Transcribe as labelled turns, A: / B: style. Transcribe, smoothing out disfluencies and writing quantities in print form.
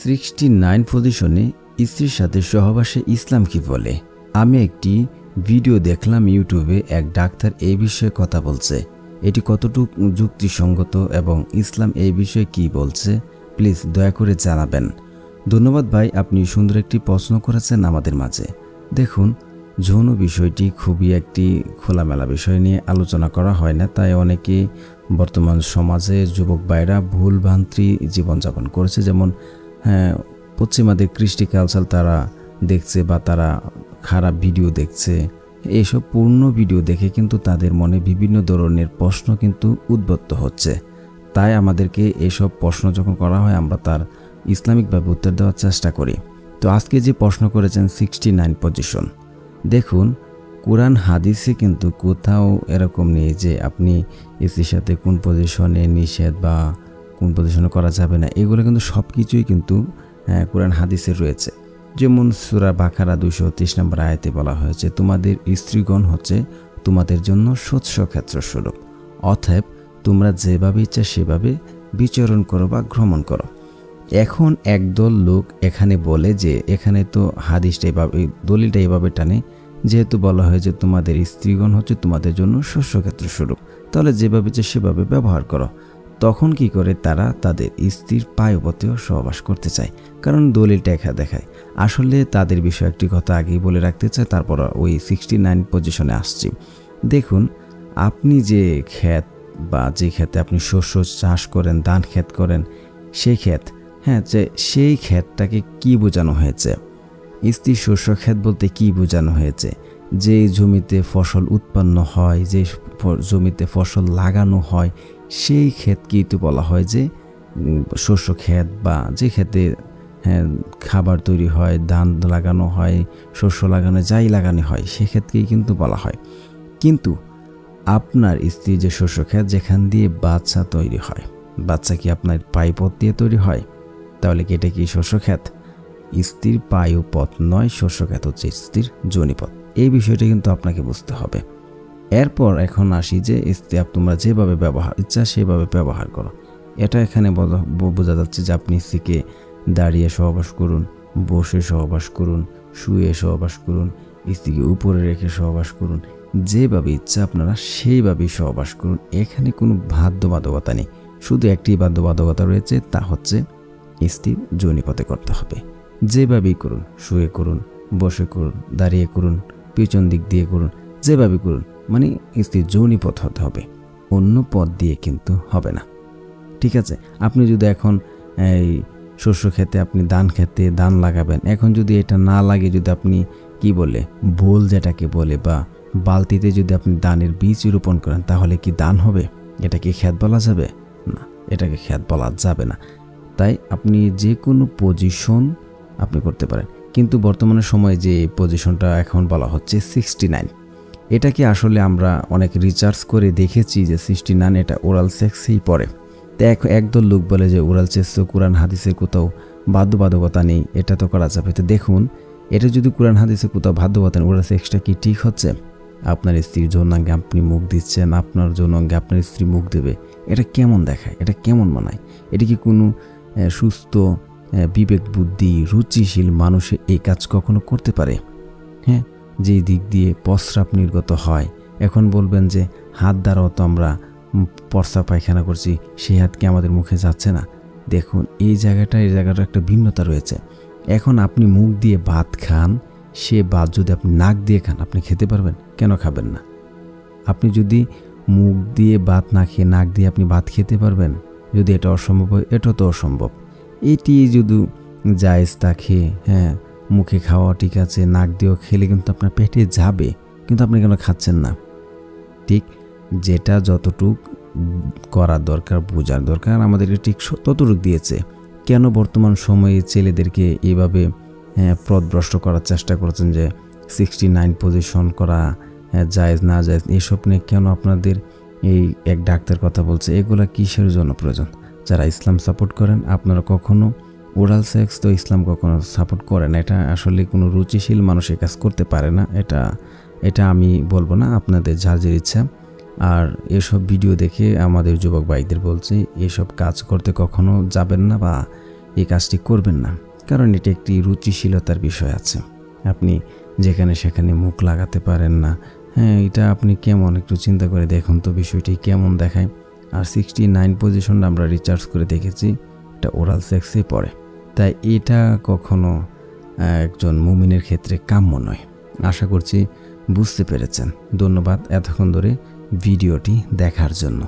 A: 69 পজিশনে স্ত্রীর সাথে সহবাসে ইসলাম কি বলে। আমি একটি ভিডিও দেখলাম ইউটিউবে, এক ডাক্তার এই বিষয়ে কথা বলছে। এটি কতটুকু যুক্তিসঙ্গত এবং ইসলাম এই বিষয়ে কি বলছে প্লিজ দয়া করে জানাবেন। ধন্যবাদ ভাই, আপনি সুন্দর একটি প্রশ্ন করেছেন আমাদের মাঝে। দেখুন, যৌন বিষয়টি খুবই একটি খোলামেলা বিষয় নিয়ে আলোচনা করা হয় না, তাই অনেকে বর্তমান সমাজে যুবক ভাইরা ভুলভ্রান্তি জীবনযাপন করেছে। যেমন পশ্চিমাদের কৃষ্টি কালচার তারা দেখছে বা তারা খারাপ ভিডিও দেখছে। এইসব পূর্ণ ভিডিও দেখে কিন্তু তাদের মনে বিভিন্ন ধরনের প্রশ্ন কিন্তু উদ্ভূত হচ্ছে। তাই আমাদেরকে এইসব প্রশ্ন যখন করা হয় আমরা তার ইসলামিকভাবে উত্তর দেওয়ার চেষ্টা করি। তো আজকে যে প্রশ্ন করেছেন 69 পজিশন, দেখুন কোরআন হাদিসে কিন্তু কোথাও এরকম নেই যে আপনি স্ত্রীর সাথে কোন পজিশনে নিষেধ বা কোন পজিশনে করা যাবে না। এগুলো কিন্তু সব কিছুই কিন্তু কোরআন হাদিসে রয়েছে। যেমন সূরা বাকারা 230 নম্বর আয়াতে বলা হয়েছে, তোমাদের স্ত্রীগণ হচ্ছে তোমাদের জন্য শস্যক্ষেত্র স্বরূপ, অতএব তোমরা যেভাবে ইচ্ছা সেভাবে বিচরণ করো বা ভ্রমণ করো। এখন একদল লোক এখানে বলে যে এখানে তো হাদিসটা এভাবে, দলিলটা এভাবে টানে, যেহেতু বলা হয় যে তোমাদের স্ত্রীগণ হচ্ছে তোমাদের জন্য শস্যক্ষেত্র স্বরূপ, তাহলে যেভাবে ইচ্ছা সেভাবে ব্যবহার করো। তখন কি করে তারা তাদের স্ত্রীর পায়ুপথেও সহবাস করতে চায়, কারণ দলিলটা একা দেখায়। আসলে তাদের বিষয়ে একটি কথা আগেই বলে রাখতে চায়, তারপর ওই 69 পজিশনে আসছি। দেখুন, আপনি যে ক্ষেত বা যে ক্ষেতে আপনি শস্য চাষ করেন, ধান ক্ষেত করেন, সেই ক্ষেত, যে সেই ক্ষেতটাকে কি বোঝানো হয়েছে? স্ত্রী শস্য ক্ষেত বলতে কি বোঝানো হয়েছে? যে জমিতে ফসল উৎপন্ন হয়, যে জমিতে ফসল লাগানো হয়, সেই ক্ষেতকেই তো বলা হয় যে শস্য ক্ষেত, বা যে ক্ষেতে খাবার তৈরি হয়, ধান লাগানো হয়, শস্য লাগানো, যাই লাগানো হয় সে ক্ষেতকেই কিন্তু বলা হয়। কিন্তু আপনার স্ত্রী যে শস্য ক্ষেত, যেখান দিয়ে বাচ্চা তৈরি হয়, বাচ্চা কি আপনার পায়ুপথ দিয়ে তৈরি হয়? তাহলে কি এটা কি শস্য ক্ষেত? স্ত্রীর পায়ুপথ নয়, শস্য ক্ষেত হচ্ছে স্ত্রীর যোনিপথ। এই বিষয়টা কিন্তু আপনাকে বুঝতে হবে। এরপর এখন আসি যে স্ত্রী তোমরা যেভাবে ব্যবহার ইচ্ছা সেভাবে ব্যবহার করো। এটা এখানে বোঝা যাচ্ছে যে আপনি স্ত্রীকে দাঁড়িয়ে সহবাস করুন, বসে সহবাস করুন, শুয়ে সহবাস করুন, স্ত্রীকে উপরে রেখে সহবাস করুন, যেভাবে ইচ্ছা আপনারা সেইভাবেই সহবাস করুন। এখানে কোনো বাধ্যবাধকতা নেই, শুধু একটি বাধ্যবাধকতা রয়েছে, তা হচ্ছে স্ত্রীর যোনিপথে করতে হবে। যেভাবেই করুন, শুয়ে করুন, বসে করুন, দাঁড়িয়ে করুন, পিছন দিক দিয়ে করুন, যেভাবে করুন, মানে স্ত্রীর যোনিপথ হতে হবে, অন্য পথ দিয়ে কিন্তু হবে না। ঠিক আছে? আপনি যদি এখন এই শস্য খেতে, আপনি ধান খেতে ধান লাগাবেন, এখন যদি এটা না লাগে, যদি আপনি কি বলে বোল যেটাকে বলে, বা বালতিতে যদি আপনি ধানের বীজ রোপণ করেন, তাহলে কি ধান হবে? এটাকে ক্ষেত বলা যাবে না, এটাকে ক্ষেত বলা যাবে না। তাই আপনি যে কোনো পজিশন আপনি করতে পারেন। কিন্তু বর্তমানে সময়ে যে পজিশনটা এখন বলা হচ্ছে 69, এটাকে আসলে আমরা অনেক রিসার্চ করে দেখেছি যে 69 এটা ওরাল সেক্সেই পড়ে। তো একদল লোক বলে যে ওরাল সেক্স তো কোরআন হাদিসের কোথাও বাধ্যবাধকতা নেই, এটা তো করা যাবে। তো দেখুন, এটা যদি কোরআন হাদিসে কোথাও বাধ্যবাধকতা নেই, ওরাল সেক্সটা কি ঠিক হচ্ছে? আপনার স্ত্রীর যৌনাঙ্গে আপনি মুখ দিচ্ছেন, আপনার যৌনাঙ্গে আপনার স্ত্রী মুখ দেবে, এটা কেমন দেখায়? এটা কেমন মানায়? এটা কি কোনো সুস্থ বিবেক বুদ্ধি রুচিশীল মানুষে এই কাজ কখনো করতে পারে? যে দিক দিয়ে প্রস্রাব নির্গত হয়, এখন বলবেন যে হাত দ্বারাও তো আমরা প্রস্রাব পায়খানা করছি, সেই হাত কি আমাদের মুখে যাচ্ছে না? দেখুন, এই জায়গাটা একটা ভিন্নতা রয়েছে। এখন আপনি মুখ দিয়ে ভাত খান, সে ভাত যদি আপনি নাক দিয়ে খান, আপনি খেতে পারবেন? কেন খাবেন না? আপনি যদি মুখ দিয়ে ভাত না খেয়ে নাক দিয়ে আপনি ভাত খেতে পারবেন? যদি এটা অসম্ভব হয়, এটা তো অসম্ভব। এটি যদি জায়েজ থাকে, মুখে খাওয়া ঠিক আছে, নাক দিয়েও খেলে কিন্তু আপনার পেটে যাবে, কিন্তু আপনি কেন খাচ্ছেন না? ঠিক যেটা যতটুক করার দরকার, বোঝার দরকার, আমাদেরকে ঠিক ততটুক দিয়েছে। কেন বর্তমান সময়ে ছেলেদেরকে এইভাবে পথভ্রষ্ট করার চেষ্টা করছেন যে 69 পজিশন করা জায়েজ না জায়েজ, এসব নিয়ে কেন আপনাদের এই এক ডাক্তার কথা বলছে? এগুলা কিসের জন্য প্রয়োজন? যারা ইসলাম সাপোর্ট করেন, আপনারা কখনো ওরাল সেক্স তো ইসলাম কখনো সাপোর্ট করে না। এটা আসলে কোনো রুচিশীল মানুষ এই কাজ করতে পারে না। এটা আমি বলবো না, আপনাদের যার ইচ্ছা। আর এসব ভিডিও দেখে আমাদের যুবক ভাইদের বলছি, এসব কাজ করতে কখনো যাবেন না, বা এই কাজটি করবেন না, কারণ এটা একটি রুচিশীলতার বিষয় আছে। আপনি যেখানে সেখানে মুখ লাগাতে পারেন না। হ্যাঁ, এটা আপনি কেমন একটু চিন্তা করে দেখুন তো বিষয়টি কেমন দেখায়। আর 69 পজিশনটা আমরা রিসার্চ করে দেখেছি এটা ওরাল সেক্সে পড়ে, তাই এটা কখনো একজন মুমিনের ক্ষেত্রে কাম্য নয়। আশা করছি বুঝতে পেরেছেন। ধন্যবাদ এতক্ষণ ধরে ভিডিওটি দেখার জন্য।